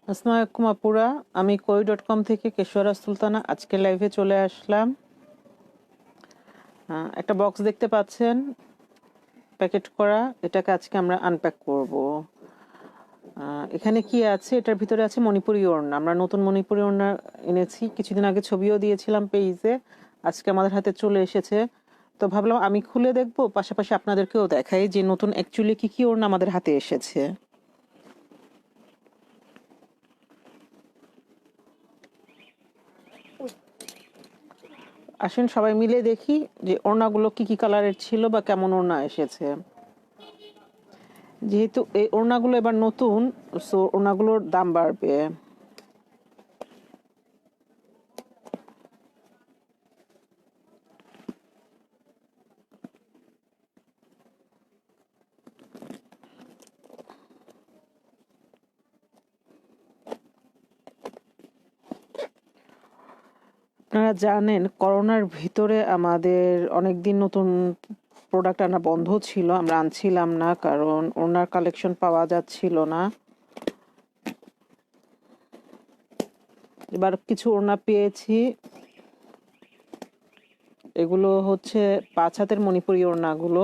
আসসালামু আলাইকুম আপুরা, আমি koi.com থেকে কেশোয়ারা সুলতানা আজকে লাইভে চলে আসলাম। একটা বক্স দেখতে পাচ্ছেন প্যাকেট করা, এটাকে আজকে আমরা আনপ্যাক করব। এখানে কি আছে? এটার ভিতরে আছে মণিপুরি ওড়না। আমরা নতুন মণিপুরি ওড়না এনেছি, কিছুদিন আগে ছবিও দিয়েছিলাম পেজে, আজকে আমাদের হাতে চলে এসেছে। তো ভাবলাম আমি খুলে দেখব, পাশাপাশি আপনাদেরকেও দেখাই যে নতুন অ্যাকচুয়ালি কি কি ওড়না আমাদের হাতে এসেছে। আসেন সবাই মিলে দেখি যে ওড়নাগুলো কি কি কালারের ছিল বা কেমন ওড়না এসেছে। যেহেতু এই ওড়নাগুলো এবার নতুন, সো ওড়নাগুলোর দাম বাড়বে। আপনারা জানেন করোনার ভিতরে আমাদের অনেকদিন নতুন প্রোডাক্ট আনা বন্ধ ছিল, আমরা আনছিলাম না কারণ ওড়নার কালেকশন পাওয়া যাচ্ছিল না। এবার কিছু ওড়না পেয়েছি, এগুলো হচ্ছে 5 হাতের মণিপুরি ওড়নাগুলো।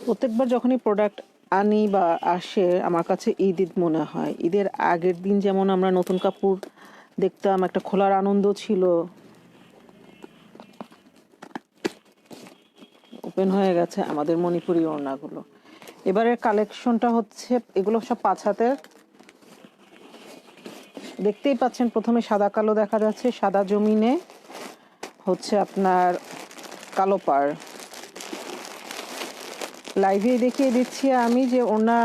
প্রত্যেকবার যখনই প্রোডাক্ট আনি বা আসে আমার কাছে ঈদ ঈদ মনে হয়। ঈদের আগের দিন যেমন আমরা নতুন কাপড় দেখতাম, একটা খোলার আনন্দ ছিল। ওপেন হয়ে গেছে আমাদের মণিপুরি ওড়নাগুলো। এবারের কালেকশনটা হচ্ছে এগুলো সব 5 হাতের। দেখতেই পাচ্ছেন প্রথমে সাদা কালো দেখা যাচ্ছে, সাদা জমিনে হচ্ছে আপনার কালো পাড়। লাইভে দেখিয়ে দিচ্ছি আমি যে ওড়না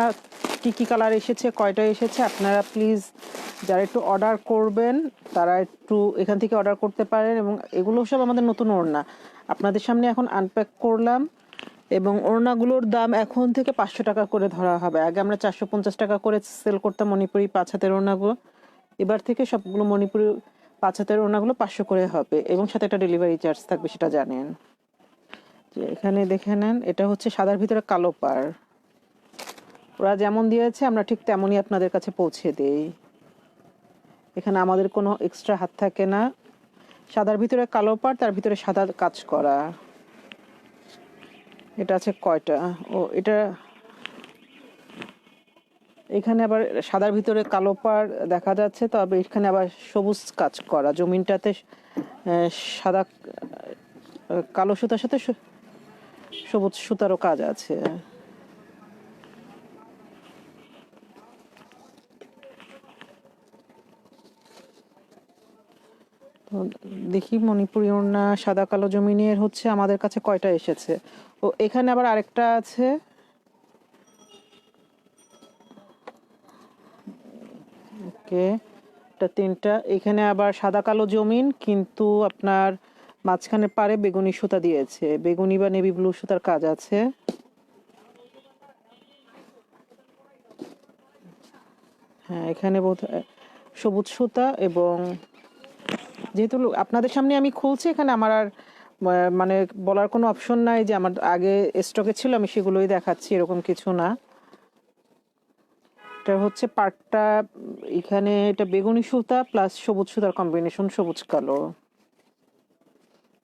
কি কি কালার এসেছে, কয়টা এসেছে। আপনারা প্লিজ যারা একটু অর্ডার করবেন তারা একটু এখান থেকে অর্ডার করতে পারেন। এবং এগুলো সব আমাদের নতুন ওড়না আপনাদের সামনে এখন আনপ্যাক করলাম। এবং ওড়নাগুলোর দাম এখন থেকে 500 টাকা করে ধরা হবে। আগে আমরা 450 টাকা করে সেল করতাম মণিপুরি 5 হাতের ওড়নাগুলো। এবার থেকে সবগুলো মণিপুরি 5 হাতের ওড়নাগুলো 500 করে হবে এবং সাথে একটা ডেলিভারি চার্জ থাকবে, সেটা জানেন। যে এখানে দেখে নেন, এটা হচ্ছে সাদার ভিতরে কালো পাড়। ওরা যেমন দিয়েছে আমরা ঠিক তেমনই আপনাদের কাছে পৌঁছে দেই। এখানে আমাদের কোনো এক্সট্রা হাত থাকে না। সাদার ভিতরে কালো পাড়, তার ভিতরে সাদা কাজ করা। এটা আছে কয়টা? ও এটা এখানে আবার সাদার ভিতরে কালো পাড় দেখা যাচ্ছে, তবে এখানে আবার সবুজ কাজ করা। জমিনটাতে সাদা কালো সুতার সাথে সবুজ সুতারও কাজ আছে। তো দেখি মণিপুরি ওড়না সাদা কালো জমিনের হচ্ছে আমাদের কাছে কয়টা এসেছে। ও এখানে আবার আরেকটা আছে, ওকে, এটা 3টা। এখানে আবার সাদা কালো জমিন, কিন্তু আপনার মাঝখানে পারে বেগুনি সুতা দিয়েছে, বেগুনি বা নেভি ব্লু সুতার কাজ আছে। হ্যাঁ, এখানে বোধ সবুজ সুতা। এবং যেহেতু আপনাদের সামনে আমি খুলছি, এখানে আমার আর মানে বলার কোনো অপশন নাই যে আমার আগে স্টকে ছিল আমি সেগুলোই দেখাচ্ছি, এরকম কিছু না। এটা হচ্ছে পাটটা, এখানে এটা বেগুনি সুতা প্লাস সবুজ সুতার কম্বিনেশন, সবুজ কালো।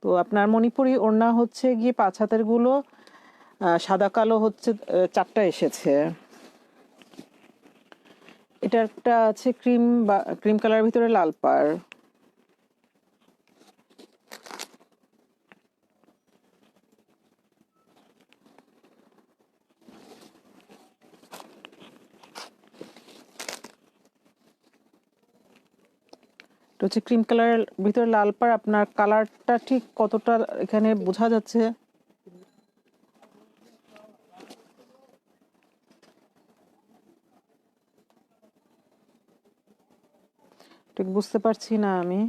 তো আপনার মণিপুরি ওড়না হচ্ছে গিয়ে 5 হাতের গুলো সাদা কালো হচ্ছে 4টা এসেছে। এটা একটা আছে ক্রিম বা ক্রিম কালারের ভিতরে লাল পাড়। এটা হচ্ছে ক্রিম কালারের ভিতরে লাল পাড়। আপনার কালারটা ঠিক কতটা এখানে বোঝা যাচ্ছে? ঠিক বুঝতে পারছি না আমি।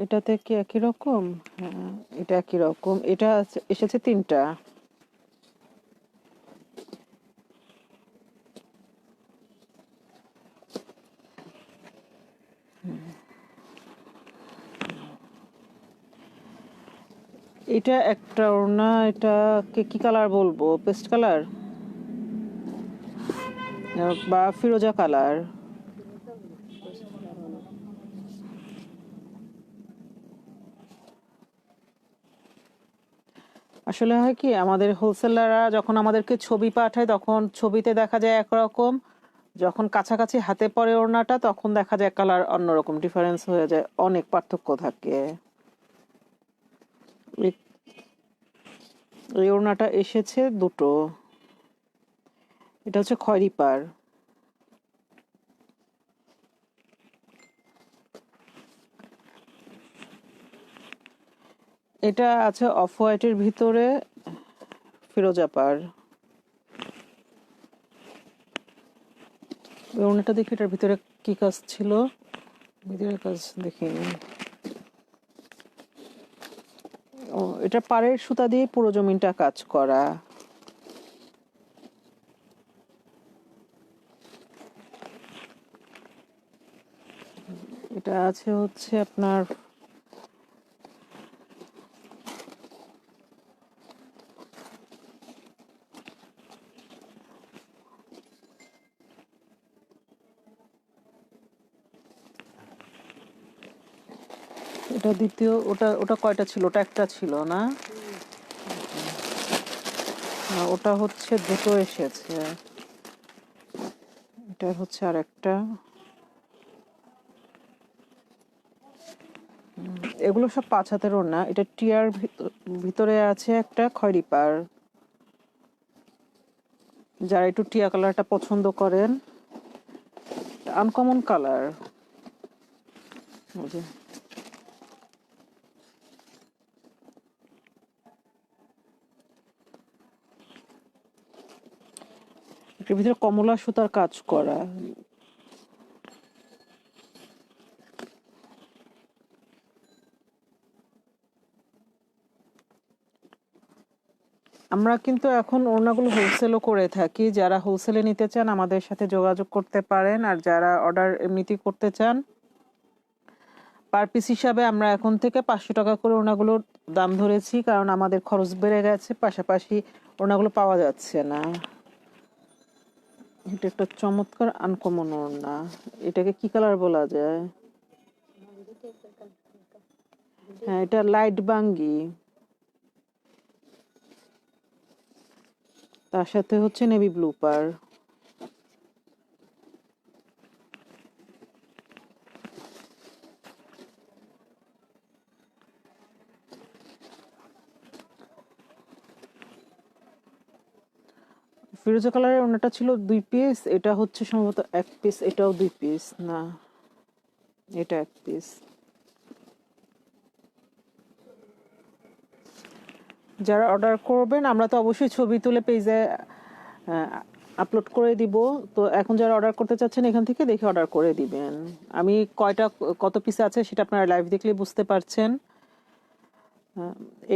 এটাতে কি একই রকম? হ্যাঁ, এটা একই রকম। এটা এসেছে 3টা। এটা একটা ওড়না, এটাকে কি কালার বলবো? পেস্ট কালার বা ফিরোজা কালার? আসলে হয় কি, আমাদের হোলসেলাররা যখন আমাদেরকে ছবি পাঠায় তখন ছবিতে দেখা যায় একরকম, যখন কাছাকাছি হাতে পড়ে ওড়নাটা তখন দেখা যায় কালার অন্যরকম, ডিফারেন্স হয়ে যায়, অনেক পার্থক্য থাকে। এই এই ওড়নাটা এসেছে 2টো। এটা হচ্ছে খয়েরি পাড়। এটা আছে অফ হোয়াইটের ভিতরে ফিরোজা পাড়। ওই ওড়নাটা দেখি, এটার ভিতরে কি কাজ ছিল, ভিতরে কাজ দেখিনি। ও, এটা পাড়ের সুতা দিয়ে পুরো জমিনটা কাজ করা। এটা আছে হচ্ছে আপনার এটা দ্বিতীয়। ওটা ওটা কয়টা ছিল? ওটা একটা ছিল না? ওটা হচ্ছে 2টো এসেছে। এটা হচ্ছে আর একটা। এগুলো সব 5 হাতের ওড়না। এটা টিয়ার ভিতরে আছে একটা খয়েরি পাড়। যারা একটু টিয়া কালারটা পছন্দ করেন, আনকমন কালার। এটার ভিতরে কমলা সুতার কাজ করা। আমরা কিন্তু এখন ওড়নাগুলো হোলসেলও করে থাকি। যারা হোলসেলে নিতে চান আমাদের সাথে যোগাযোগ করতে পারেন, আর যারা অর্ডার এমনিতেই করতে চান পার পিস হিসাবে আমরা এখন থেকে 500 টাকা করে ওড়নাগুলোর দাম ধরেছি, কারণ আমাদের খরচ বেড়ে গেছে, পাশাপাশি ওড়নাগুলো পাওয়া যাচ্ছে না। এটা একটা চমৎকার আনকমন ওড়না। এটাকে কি কালার বলা যায়? হ্যাঁ, এটা লাইট বাঙ্গি, তার সাথে হচ্ছে নেভি ব্লু পার। ফিরোজা কালারের ওড়নাটা ছিল 2 পিস, এটা হচ্ছে সম্ভবত 1 পিস, এটাও 2 পিস না, এটা 1 পিস। যারা অর্ডার করবেন আমরা তো অবশ্যই ছবি তুলে পেজে আপলোড করে দিব। তো এখন যারা অর্ডার করতে চাচ্ছেন এখান থেকে দেখে অর্ডার করে দিবেন। আমি কত পিস আছে সেটা আপনারা লাইভ দেখলে বুঝতে পারছেন।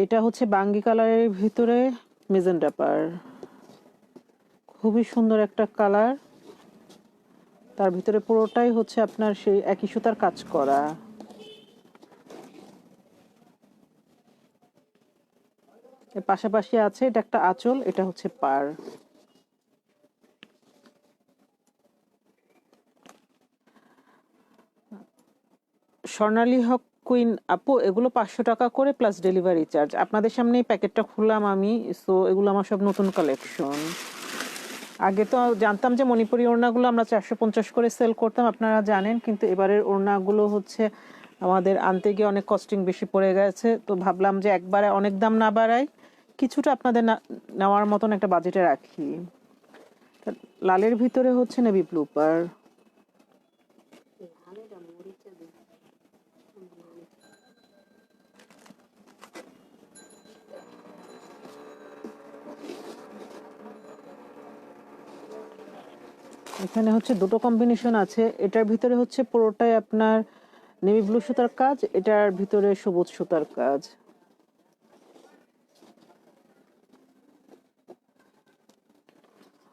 এটা হচ্ছে বাঙ্গি কালারের ভিতরে মেজেন্টা পার, খুবই সুন্দর একটা কালার। তার ভিতরে পুরোটাই হচ্ছে আপনার সেই একই সুতার কাজ করা। এর পাশাপাশি আছে এটা একটা আঁচল, এটা হচ্ছে পার। স্বর্ণালী হক কুইন আপু, এগুলো 500 টাকা করে প্লাস ডেলিভারি চার্জ। আপনাদের সামনেই প্যাকেটটা খুললাম আমি, সো এগুলো আমার সব নতুন কালেকশন। আগে তো জানতাম যে মণিপুরি ওড়নাগুলো আমরা 450 করে সেল করতাম, আপনারা জানেন, কিন্তু এবারের ওড়নাগুলো হচ্ছে আমাদের আনতে গিয়ে অনেক কস্টিং বেশি পড়ে গেছে, তো ভাবলাম যে একবারে অনেক দাম না বাড়াই, কিছুটা আপনাদের নেওয়ার মতন একটা বাজেটে রাখি। লালের ভিতরে হচ্ছে নেভি ব্লু পার। এখানে হচ্ছে দুটো কম্বিনেশন আছে, এটার ভিতরে হচ্ছে পুরোটাই আপনার নেভি ব্লু সুতার কাজ, এটার ভিতরে সবুজ সুতার কাজ।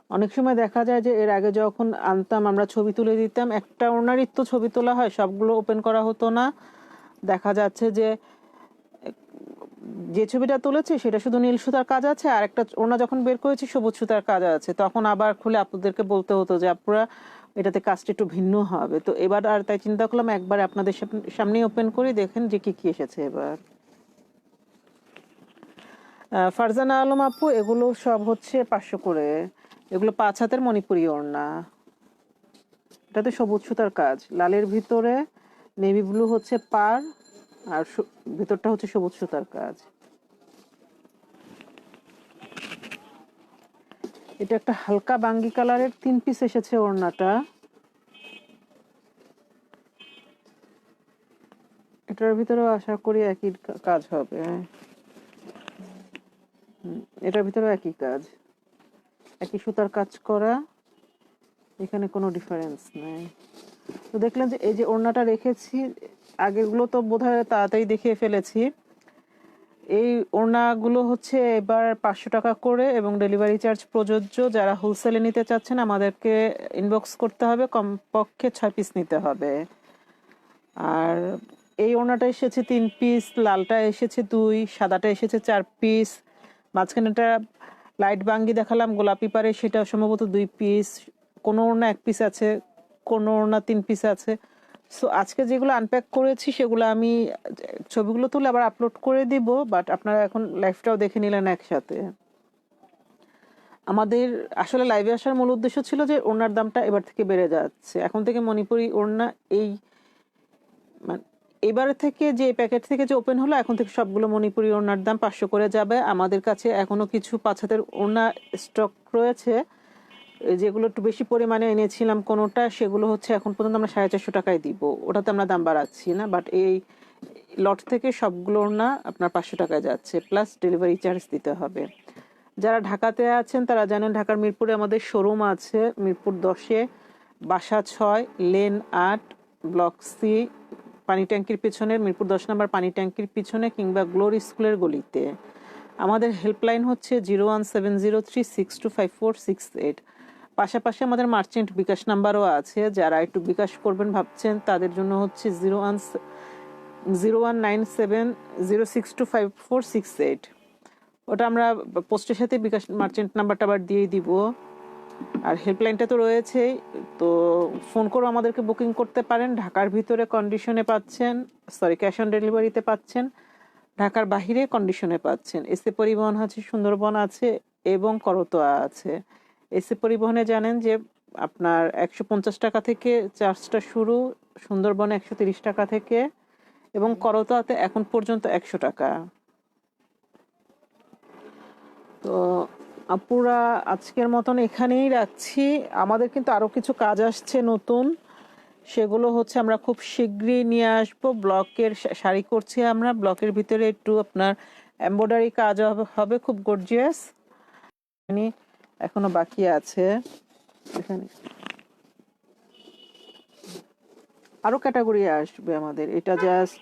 অনেক সময় দেখা যায় যে এর আগে যখন আনতাম আমরা ছবি তুলে দিতাম, একটা ওনারই তো ছবি তোলা হয়, সবগুলো ওপেন করা হতো না। দেখা যাচ্ছে যে যে ছবিটা তুলেছি সেটা শুধু নীল সুতার কাজ আছে, আর একটা ওনা যখন বের করেছি সবুজ সুতার কাজ আছে, তখন আবার খুলে আপনাদেরকে বলতে হতো যে আপুরা এটাতে কাজটা একটু ভিন্ন হবে। তো এবার আর তাই চিন্তা করলাম একবার আপনাদের সামনেই ওপেন করি, দেখেন যে কি কি এসেছে এবার। ফারজানা আলম আপু, এগুলো সব হচ্ছে 500 করে। এগুলো 5 হাতের মণিপুরি ওড়না, এটাতে সবুজ সুতার কাজ, লালের ভিতরে নেভি ব্লু হচ্ছে পার, আর ভিতরটা হচ্ছে সবুজ সুতার কাজ। এটা একটা হালকা বাঙ্গি কালারের 3 পিস এসেছে ওড়নাটা। এটার ভিতরেও আশা করি একই কাজ হবে। এটার ভিতরেও একই কাজ, একই সুতার কাজ করা, এখানে কোনো ডিফারেন্স নেই। তো দেখলেন যে এই যে ওড়নাটা রেখেছি, আগেগুলো তো বোধহয় তাড়াতাড়ি দেখিয়ে ফেলেছি। এই ওড়নাগুলো হচ্ছে এবার 500 টাকা করে এবং ডেলিভারি চার্জ প্রযোজ্য। যারা হোলসেলে নিতে চাচ্ছেন আমাদেরকে ইনবক্স করতে হবে, কমপক্ষে 6 পিস নিতে হবে। আর এই ওড়নাটা এসেছে 3 পিস, লালটা এসেছে 2, সাদাটা এসেছে 4 পিস, মাঝখানেটা লাইট বাঙ্গি দেখালাম গোলাপি পারে, সেটা সম্ভবত 2 পিস, কোনো ওড়না 1 পিস আছে, কোনো ওড়না 3 পিস আছে। সো আজকে যেগুলো আনপ্যাক করেছি সেগুলো আমি ছবিগুলো তুলে আবার আপলোড করে দিব, বাট আপনারা এখন লাইভটাও দেখে নিলেন একসাথে। আমাদের আসলে লাইভে আসার মূল উদ্দেশ্য ছিল যে ওড়নার দামটা এবার থেকে বেড়ে যাচ্ছে, এখন থেকে মণিপুরি ওড়না এই মানে এবার থেকে যে প্যাকেট থেকে যে ওপেন হলো, এখন থেকে সবগুলো মণিপুরি ওড়নার দাম 500 করে যাবে। আমাদের কাছে এখনো কিছু 5 হাতের ওড়না স্টক রয়েছে, যেগুলো একটু বেশি পরিমাণে এনেছিলাম কোনোটা, সেগুলো হচ্ছে এখন পর্যন্ত আমরা 450 টাকায় দিব, ওটাতে আমরা দাম বাড়াচ্ছি না। বাট এই লট থেকে সবগুলো ওড়না আপনার 500 টাকায় যাচ্ছে, প্লাস ডেলিভারি চার্জ দিতে হবে। যারা ঢাকাতে আছেন তারা জানেন ঢাকার মিরপুরে আমাদের শোরুম আছে, মিরপুর 10-এ, বাসা 6, লেন 8, ব্লক সি, পানি ট্যাঙ্কির পিছনের মিরপুর 10 নম্বর পানি ট্যাঙ্কির পিছনে, কিংবা গ্লোরি স্কুলের গলিতে। আমাদের হেল্পলাইন হচ্ছে 01703625468। পাশাপাশি আমাদের মার্চেন্ট বিকাশ নাম্বারও আছে, যারা একটু বিকাশ করবেন ভাবছেন তাদের জন্য হচ্ছে 0197062548। ওটা আমরা পোস্টের সাথে বিকাশ মার্চেন্ট নাম্বারটা আবার দিয়ে দিব। আর হেল্পলাইনটা তো রয়েছেই, তো ফোন করে আমাদেরকে বুকিং করতে পারেন। ঢাকার ভিতরে কন্ডিশনে পাচ্ছেন, সরি ক্যাশ অন ডেলিভারিতে পাচ্ছেন, ঢাকার বাহিরে কন্ডিশনে পাচ্ছেন। এসএ পরিবহন আছে, সুন্দরবন আছে এবং করতোয়া আছে। এসএ পরিবহনে জানেন যে আপনার 150 টাকা থেকে চার্জটা শুরু, সুন্দরবনে 130 টাকা থেকে, এবং করতোয়াতে এখন পর্যন্ত 100 টাকা। তো আপুরা আজকের মতন এখানেই রাখছি। আমাদের কিন্তু আরও কিছু কাজ আসছে নতুন, সেগুলো হচ্ছে আমরা খুব শীঘ্রই নিয়ে আসবো। ব্লকের শাড়ি করছি আমরা, ব্লকের ভিতরে একটু আপনার এমব্রয়ডারি কাজ হবে, খুব গর্জিয়াস, এখনো বাকি আছে। এখানে আরো ক্যাটাগরি আসবে আমাদের, এটা জাস্ট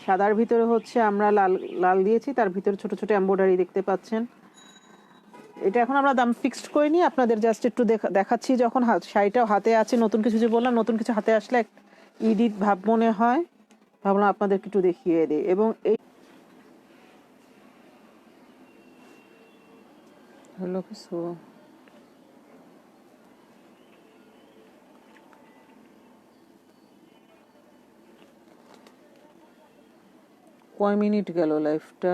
সাদার ভিতরে হচ্ছে আমরা লাল লাল দিয়েছি, তার ভিতরে ছোট ছোট এমব্রয়ডারি দেখতে পাচ্ছেন। এটা এখন আমরা দাম ফিক্সড করিনি, আপনাদের জাস্ট একটু দেখাচ্ছি। যখন শাড়িটাও হাতে আছে, নতুন কিছু যে বললাম, নতুন কিছু হাতে আসলে ইডিট ভাব মনে হয়, ভাবলাম আপনাদেরকে একটু দেখিয়ে দিই। এবং এই হলো কিছু কয় মিনিট গেল লাইফটা?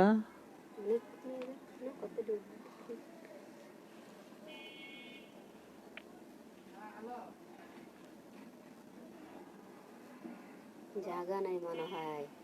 জায়গা নাই মনে হয়।